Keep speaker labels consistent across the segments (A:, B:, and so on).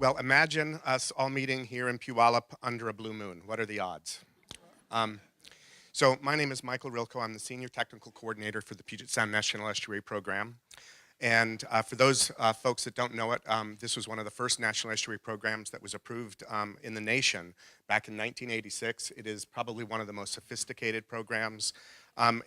A: Well, imagine us all meeting here in Puyallup under a blue moon. What are the odds? So my name is Michael Rylko. I'm the Senior Technical Coordinator for the Puget Sound National Estuary Program. And for those folks that don't know it, this was one of the first National Estuary programs that was approved in the nation back in 1986. It is probably one of the most sophisticated programs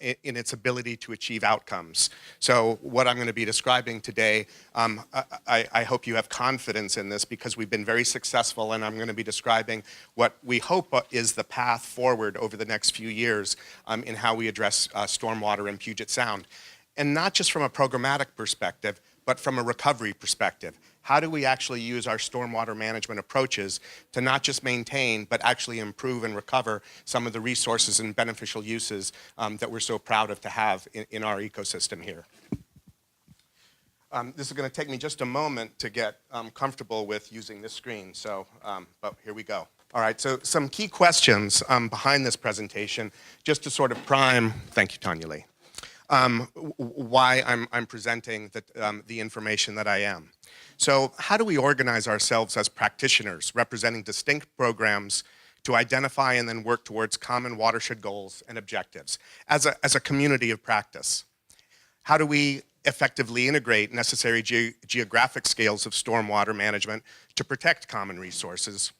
A: in its ability to achieve outcomes. So what I'm going to be describing today, I hope you have confidence in this because we've been very successful, and I'm going to be describing what we hope is the path forward over the next few years in how we address stormwater in Puget Sound. And not just from a programmatic perspective, but from a recovery perspective. How do we actually use our stormwater management approaches to not just maintain, but actually improve and recover some of the resources and beneficial uses that we're so proud of to have in our ecosystem here? This is going to take me just a moment to get comfortable with using this screen, so, but here we go. All right, so some key questions behind this presentation, just to sort of prime, thank you, Tanya Lee. Why I'm presenting the information that I am. So how do we organize ourselves as practitioners representing distinct programs to identify and then work towards common watershed goals and objectives as a community of practice? How do we effectively integrate necessary geographic scales of stormwater management to protect common resources?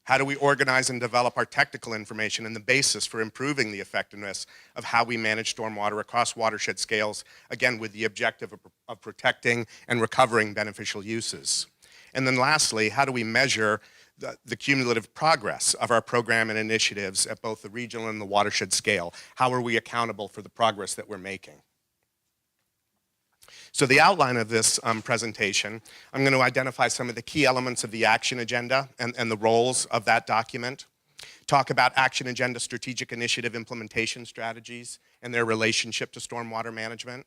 A: How do we organize and develop our technical information and the basis for improving the effectiveness of how we manage stormwater across watershed scales, again, with the objective of protecting and recovering beneficial uses? And then lastly, how do we measure the cumulative progress of our program and initiatives at both the regional and the watershed scale? How are we accountable for the progress that we're making? So the outline of this presentation, I'm going to identify some of the key elements of the action agenda and the roles of that document, talk about action agenda strategic initiative implementation strategies and their relationship to stormwater management,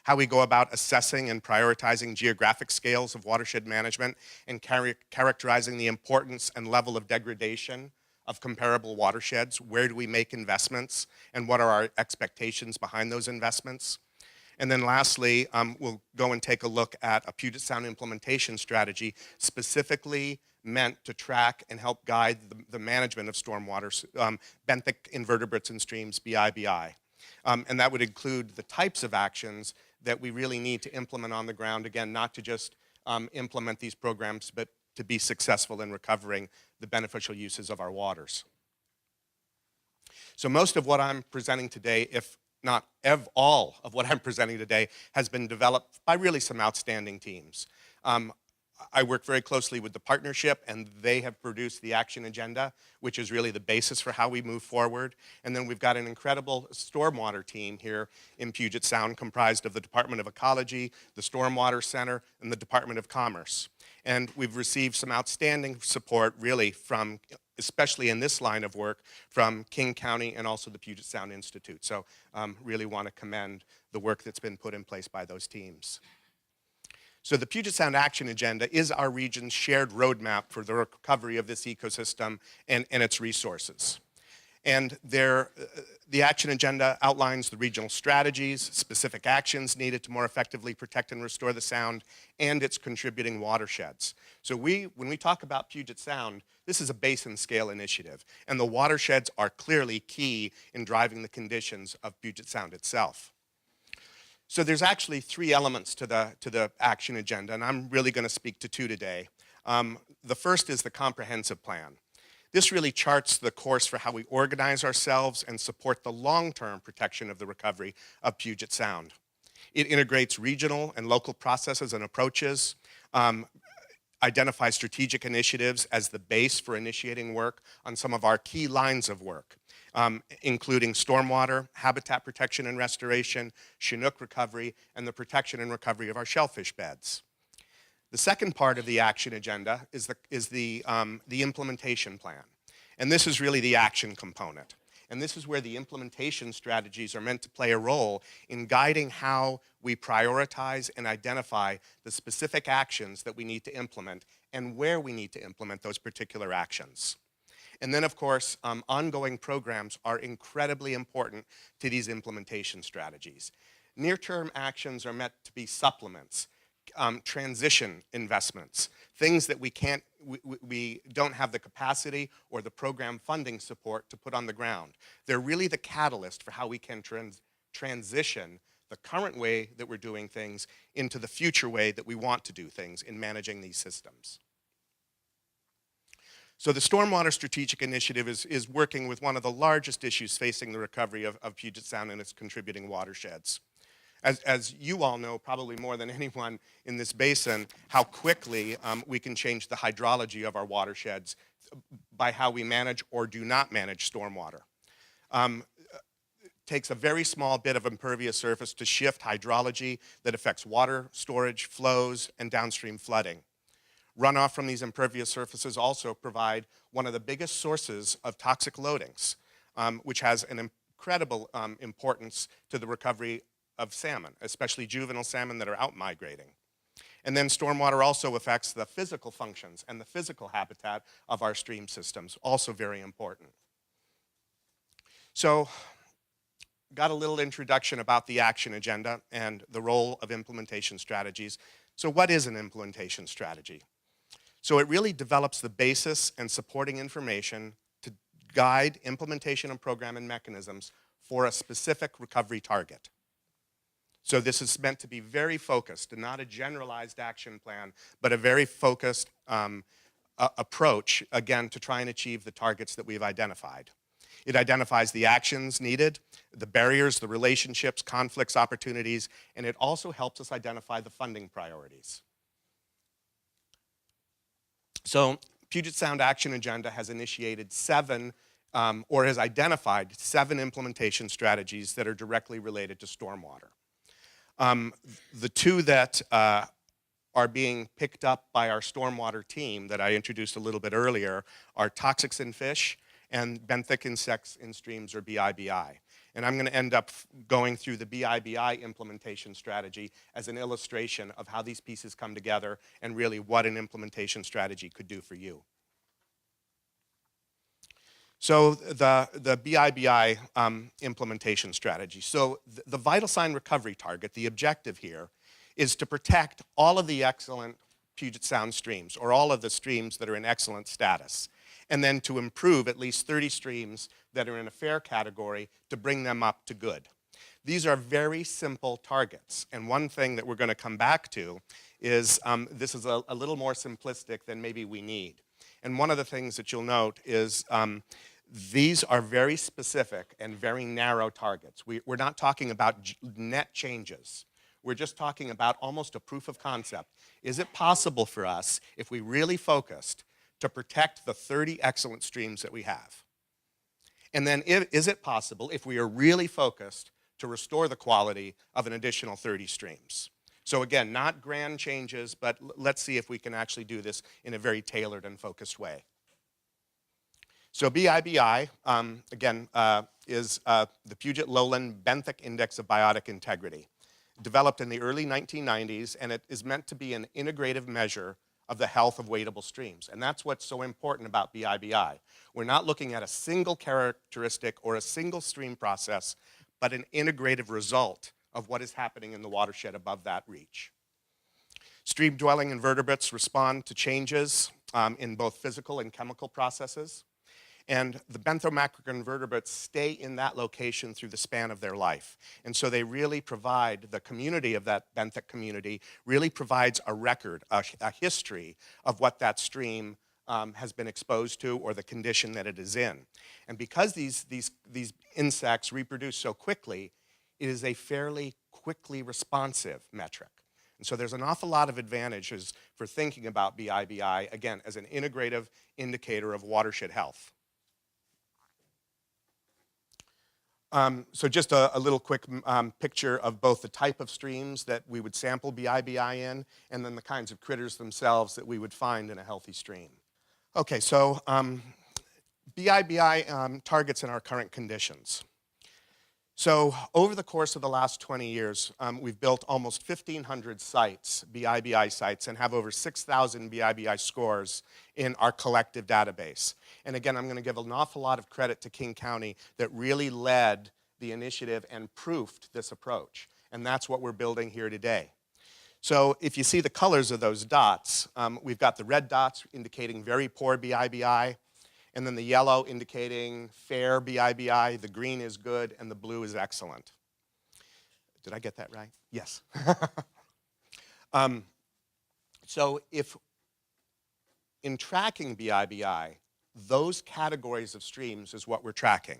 A: how we go about assessing and prioritizing geographic scales of watershed management and characterizing the importance and level of degradation of comparable watersheds, where do we make investments, and what are our expectations behind those investments. And then lastly, we'll go and take a look at a Puget Sound implementation strategy specifically meant to track and help guide the management of stormwater, benthic invertebrates and streams, B-BIBI. And that would include the types of actions that we really need to implement on the ground, again, not to just implement these programs, but to be successful in recovering the beneficial uses of our waters. So most of what I'm presenting today, if not all of what I'm presenting today, has been developed by really some outstanding teams. I work very closely with the partnership, and they have produced the action agenda, which is really the basis for how we move forward. And then we've got an incredible stormwater team here in Puget Sound, comprised of the Department of Ecology, the Stormwater Center, and the Department of Commerce. And we've received some outstanding support, really, from, especially in this line of work, from King County and also the Puget Sound Institute. So really want to commend the work that's been put in place by those teams. So the Puget Sound Action Agenda is our region's shared roadmap for the recovery of this ecosystem and its resources. And the action agenda outlines the regional strategies, specific actions needed to more effectively protect and restore the sound, and its contributing watersheds. So when we talk about Puget Sound, this is a basin scale initiative, and the watersheds are clearly key in driving the conditions of Puget Sound itself. So there's actually three elements to the action agenda, and I'm really going to speak to two today. The first is the comprehensive plan. This really charts the course for how we organize ourselves and support the long-term protection of the recovery of Puget Sound. It integrates regional and local processes and approaches, identifies strategic initiatives as the base for initiating work on some of our key lines of work, including stormwater, habitat protection and restoration, Chinook recovery, and the protection and recovery of our shellfish beds. The second part of the action agenda is the implementation plan. And this is really the action component. And this is where the implementation strategies are meant to play a role in guiding how we prioritize and identify the specific actions that we need to implement and where we need to implement those particular actions. And then, of course, ongoing programs are incredibly important to these implementation strategies. Near-term actions are meant to be supplements transition investments, things that we don't have the capacity or the program funding support to put on the ground. They're really the catalyst for how we can transition the current way that we're doing things into the future way that we want to do things in managing these systems. So the Stormwater Strategic Initiative is working with one of the largest issues facing the recovery of Puget Sound and its contributing watersheds. As you all know, probably more than anyone in this basin, how quickly we can change the hydrology of our watersheds by how we manage or do not manage stormwater. Takes a very small bit of impervious surface to shift hydrology that affects water storage, flows, and downstream flooding. Runoff from these impervious surfaces also provide one of the biggest sources of toxic loadings, which has an incredible importance to the recovery of salmon, especially juvenile salmon that are out migrating. And then stormwater also affects the physical functions and the physical habitat of our stream systems, also very important. So, got a little introduction about the action agenda and the role of implementation strategies. So what is an implementation strategy? So it really develops the basis and supporting information to guide implementation and program and mechanisms for a specific recovery target. So this is meant to be very focused and not a generalized action plan, but a very focused approach, again, to try and achieve the targets that we've identified. It identifies the actions needed, the barriers, the relationships, conflicts, opportunities, and it also helps us identify the funding priorities. So Puget Sound Action Agenda has initiated or has identified 7 implementation strategies that are directly related to stormwater. The 2 that are being picked up by our stormwater team that I introduced a little bit earlier are toxics in fish and benthic insects in streams, or B-BIBI. And I'm going to end up going through the B-BIBI implementation strategy as an illustration of how these pieces come together and really what an implementation strategy could do for you. So the B-BIBI implementation strategy. So the vital sign recovery target, the objective here, is to protect all of the excellent Puget Sound streams, or all of the streams that are in excellent status, and then to improve at least 30 streams that are in a fair category to bring them up to good. These are very simple targets, and one thing that we're going to come back to is this is a little more simplistic than maybe we need. And one of the things that you'll note is these are very specific and very narrow targets. We're not talking about net changes. We're just talking about almost a proof of concept. Is it possible for us, if we really focused, to protect the 30 excellent streams that we have? And then is it possible, if we are really focused, to restore the quality of an additional 30 streams? So again, not grand changes, but let's see if we can actually do this in a very tailored and focused way. So B-BIBI, again, is the Puget Lowland Benthic Index of Biotic Integrity, developed in the early 1990s, and it is meant to be an integrative measure of the health of wadable streams. And that's what's so important about B-BIBI. We're not looking at a single characteristic or a single stream process, but an integrative result of what is happening in the watershed above that reach. Stream-dwelling invertebrates respond to changes in both physical and chemical processes. And the benthomacroinvertebrates stay in that location through the span of their life. And so they really provide, the community of that benthic community really provides a record, a history of what that stream has been exposed to or the condition that it is in. And because these insects reproduce so quickly, it is a fairly quickly responsive metric. And so there's an awful lot of advantages for thinking about B-BIBI, again, as an integrative indicator of watershed health. So just a little quick picture of both the type of streams that we would sample B-BIBI in, and then the kinds of critters themselves that we would find in a healthy stream. Okay, so B-BIBI targets in our current conditions. So over the course of the last 20 years, we've built almost 1,500 sites, B-BIBI sites, and have over 6,000 B-BIBI scores in our collective database. And again, I'm going to give an awful lot of credit to King County that really led the initiative and proofed this approach. And that's what we're building here today. So if you see the colors of those dots, we've got the red dots indicating very poor B-BIBI, and then the yellow indicating fair B-BIBI, the green is good, and the blue is excellent. Did I get that right? Yes. So if in tracking B-BIBI, those categories of streams is what we're tracking.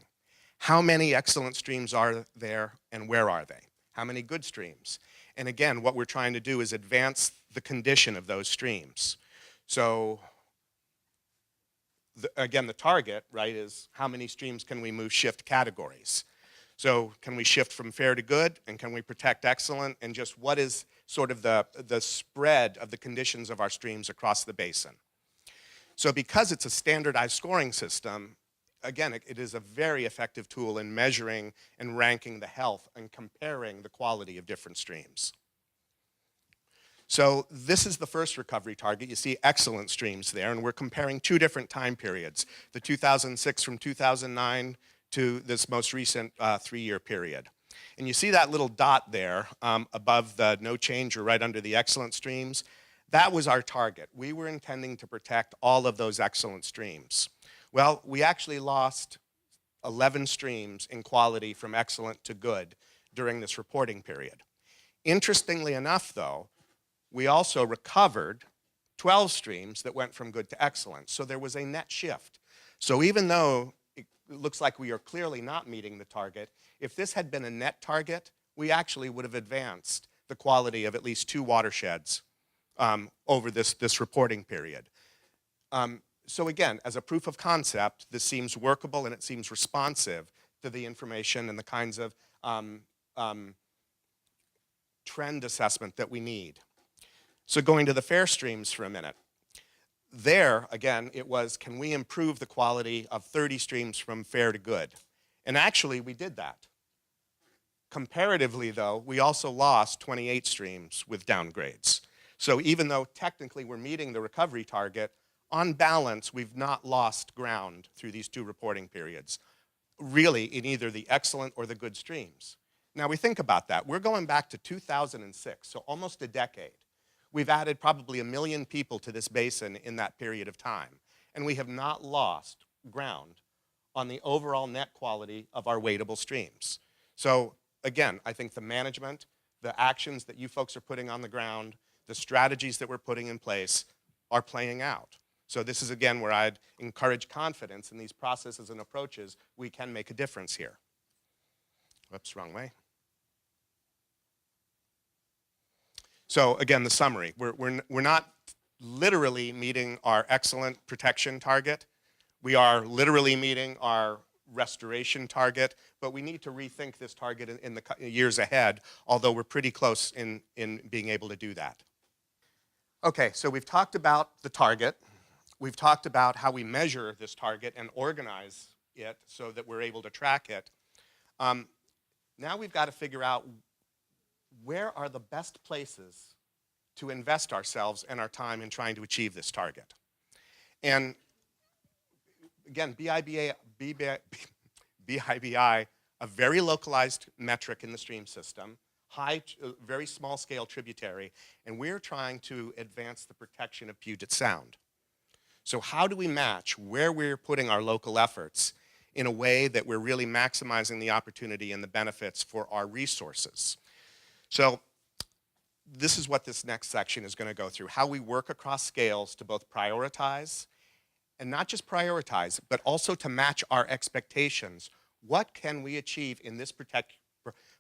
A: How many excellent streams are there, and where are they? How many good streams? And again, what we're trying to do is advance the condition of those streams. So again, the target, right, is how many streams can we move shift categories? So can we shift from fair to good, and can we protect excellent, and just what is sort of the spread of the conditions of our streams across the basin? So because it's a standardized scoring system, again, it is a very effective tool in measuring and ranking the health and comparing the quality of different streams. So this is the first recovery target. You see excellent streams there, and we're comparing two different time periods, the 2006 from 2009 to this most recent 3-year period. And you see that little dot there above the no change or right under the excellent streams. That was our target. We were intending to protect all of those excellent streams. Well, we actually lost 11 streams in quality from excellent to good during this reporting period. Interestingly enough, though, we also recovered 12 streams that went from good to excellent. So there was a net shift. So even though it looks like we are clearly not meeting the target, if this had been a net target, we actually would have advanced the quality of at least 2 watersheds over this reporting period. So again, as a proof of concept, this seems workable and it seems responsive to the information and the kinds of trend assessment that we need. So going to the fair streams for a minute. There, again, it was, can we improve the quality of 30 streams from fair to good? And actually, we did that. Comparatively, though, we also lost 28 streams with downgrades. So even though technically we're meeting the recovery target, on balance, we've not lost ground through these 2 reporting periods, really in either the excellent or the good streams. Now, we think about that. We're going back to 2006, so almost a decade. We've added probably 1 million people to this basin in that period of time, and we have not lost ground on the overall net quality of our wadeable streams. So again, I think the management, the actions that you folks are putting on the ground, the strategies that we're putting in place are playing out. So this is, again, where I'd encourage confidence in these processes and approaches. We can make a difference here. Whoops, wrong way. So again, the summary. We're not literally meeting our excellent protection target. We are literally meeting our restoration target, but we need to rethink this target in the years ahead, although we're pretty close in being able to do that. Okay, so we've talked about the target. We've talked about how we measure this target and organize it so that we're able to track it. Now we've got to figure out where are the best places to invest ourselves and our time in trying to achieve this target. And again, B-BIBI, a very localized metric in the stream system, very small scale tributary, and we're trying to advance the protection of Puget Sound. So how do we match where we're putting our local efforts in a way that we're really maximizing the opportunity and the benefits for our resources? So this is what this next section is going to go through, how we work across scales to both prioritize, and not just prioritize, but also to match our expectations. What can we achieve in this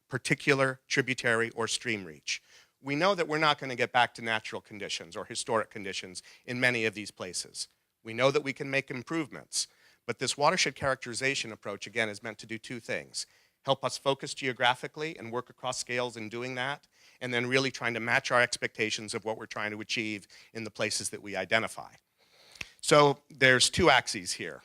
A: particular tributary or stream reach? We know that we're not going to get back to natural conditions or historic conditions in many of these places. We know that we can make improvements, but this watershed characterization approach, again, is meant to do 2 things. Help us focus geographically and work across scales in doing that, and then really trying to match our expectations of what we're trying to achieve in the places that we identify. So there's 2 axes here.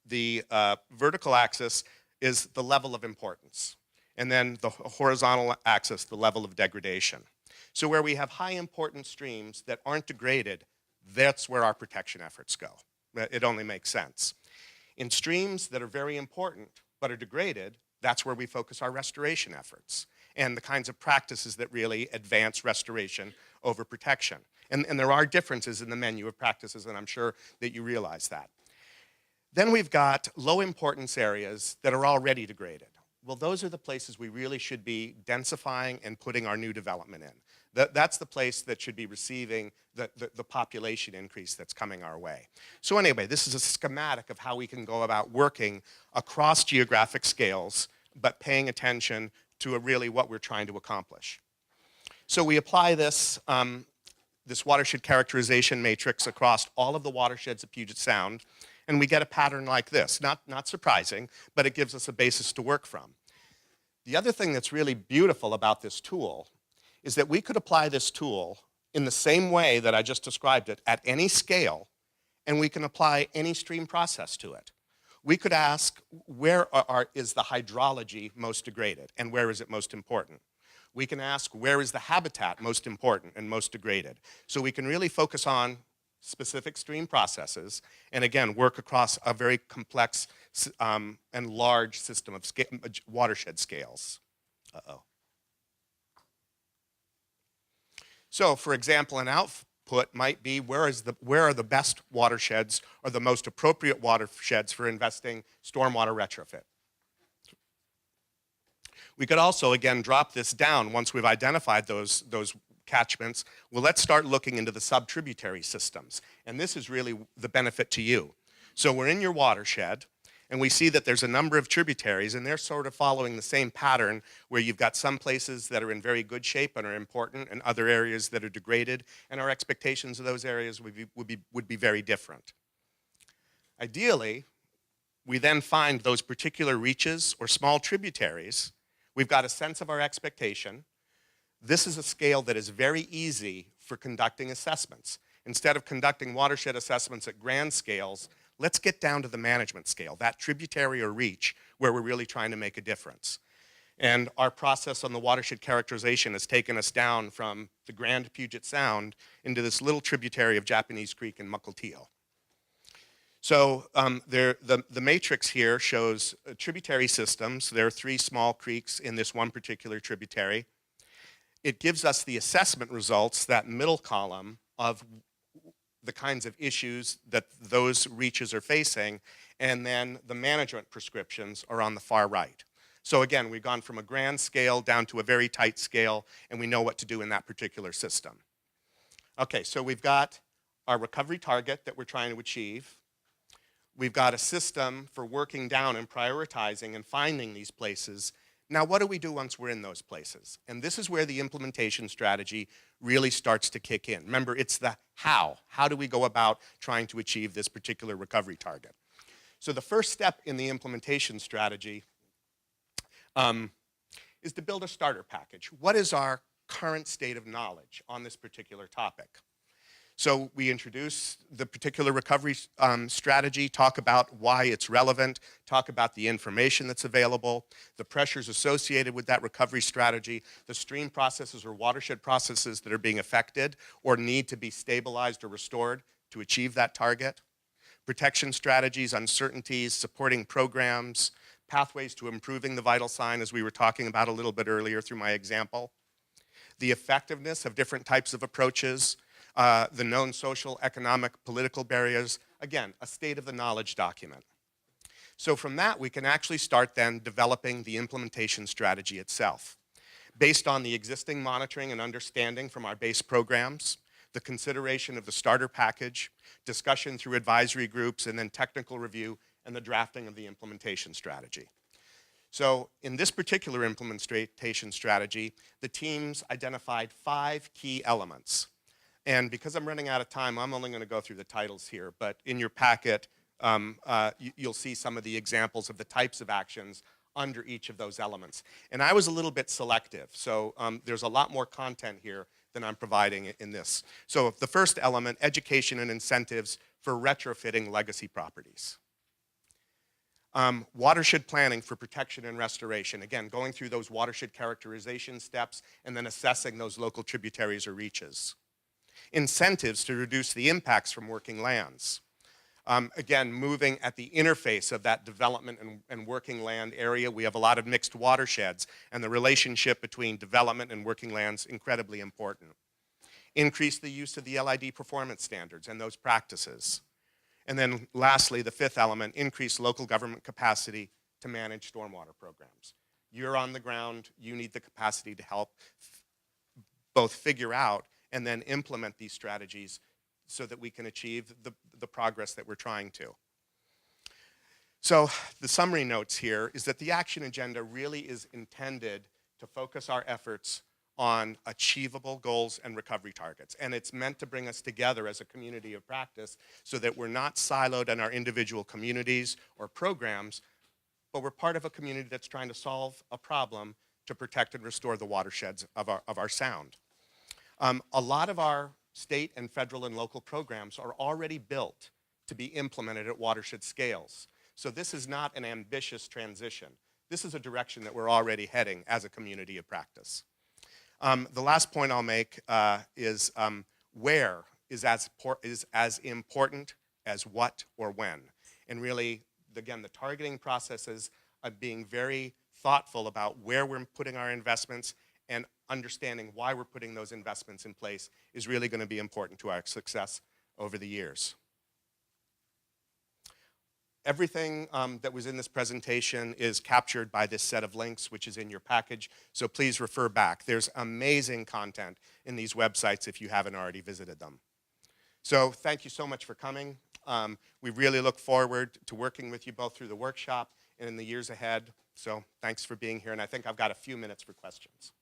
A: The vertical axis is the level of importance, and then the horizontal axis, the level of degradation. So where we have high importance streams that aren't degraded, that's where our protection efforts go. It only makes sense. In streams that are very important but are degraded, That's where we focus our restoration efforts and the kinds of practices that really advance restoration over protection. And there are differences in the menu of practices, and I'm sure that you realize that. Then we've got low importance areas that are already degraded. Well, those are the places we really should be densifying and putting our new development in. That's the place that should be receiving the population increase that's coming our way. So anyway, this is a schematic of how we can go about working across geographic scales, but paying attention to really what we're trying to accomplish. So we apply this, this watershed characterization matrix across all of the watersheds of Puget Sound, and we get a pattern like this. Not surprising, but it gives us a basis to work from. The other thing that's really beautiful about this tool is that we could apply this tool in the same way that I just described it at any scale, and we can apply any stream process to it. We could ask, where is the hydrology most degraded, and where is it most important? We can ask, where is the habitat most important and most degraded? So we can really focus on specific stream processes, and again, work across a very complex and large system of watershed scales. So, for example, an output might be where are the best watersheds or the most appropriate watersheds for investing stormwater retrofit. We could also, again, drop this down once we've identified those catchments. Well, let's start looking into the sub-tributary systems. And this is really the benefit to you. So we're in your watershed, and we see that there's a number of tributaries, and they're sort of following the same pattern where you've got some places that are in very good shape and are important, and other areas that are degraded, and our expectations of those areas would be very different. Ideally, we then find those particular reaches or small tributaries. We've got a sense of our expectation. This is a scale that is very easy for conducting assessments. Instead of conducting watershed assessments at grand scales, let's get down to the management scale, that tributary or reach where we're really trying to make a difference. And our process on the watershed characterization has taken us down from the Grand Puget Sound into this little tributary of Japanese Creek and Mukilteo. So the matrix here shows tributary systems. There are 3 small creeks in this one particular tributary. It gives us the assessment results, that middle column, of the kinds of issues that those reaches are facing, and then the management prescriptions are on the far right. So again, we've gone from a grand scale down to a very tight scale, and we know what to do in that particular system. Okay, so we've got our recovery target that we're trying to achieve. We've got a system for working down and prioritizing and finding these places. Now, what do we do once we're in those places? And this is where the implementation strategy really starts to kick in. Remember, it's the how. How do we go about trying to achieve this particular recovery target? So the first step in the implementation strategy is to build a starter package. What is our current state of knowledge on this particular topic? So we introduce the particular recovery strategy, talk about why it's relevant, talk about the information that's available, the pressures associated with that recovery strategy, the stream processes or watershed processes that are being affected or need to be stabilized or restored to achieve that target, protection strategies, uncertainties, supporting programs, pathways to improving the vital sign, as we were talking about a little bit earlier through my example, the effectiveness of different types of approaches, the known social, economic, political barriers. Again, a state of the knowledge document. So from that, we can actually start then developing the implementation strategy itself. Based on the existing monitoring and understanding from our base programs, the consideration of the starter package, discussion through advisory groups, and then technical review and the drafting of the implementation strategy. So in this particular implementation strategy, the teams identified 5 key elements. And because I'm running out of time, I'm only going to go through the titles here. But in your packet, you'll see some of the examples of the types of actions under each of those elements. And I was a little bit selective. So there's a lot more content here than I'm providing in this. So the first element, education and incentives for retrofitting legacy properties. Watershed planning for protection and restoration. Again, going through those watershed characterization steps and then assessing those local tributaries or reaches. Incentives to reduce the impacts from working lands. Again, moving at the interface of that development and working land area. We have a lot of mixed watersheds, and the relationship between development and working lands incredibly important. Increase the use of the LID performance standards and those practices. And then lastly, the fifth element, increase local government capacity to manage stormwater programs. You're on the ground, you need the capacity to help both figure out and then implement these strategies so that we can achieve the progress that we're trying to. So the summary notes here is that the action agenda really is intended to focus our efforts on achievable goals and recovery targets. And it's meant to bring us together as a community of practice so that we're not siloed in our individual communities or programs, but we're part of a community that's trying to solve a problem to protect and restore the watersheds of our sound. A lot of our state and federal and local programs are already built to be implemented at watershed scales. So this is not an ambitious transition. This is a direction that we're already heading as a community of practice. The last point I'll make is where is as important as what or when. And really, again, the targeting processes of being very thoughtful about where we're putting our investments and understanding why we're putting those investments in place is really going to be important to our success over the years. Everything that was in this presentation is captured by this set of links, which is in your package, so please refer back. There's amazing content in these websites if you haven't already visited them. So thank you so much for coming. We really look forward to working with you both through the workshop and in the years ahead. So thanks for being here, and I think I've got a few minutes for questions.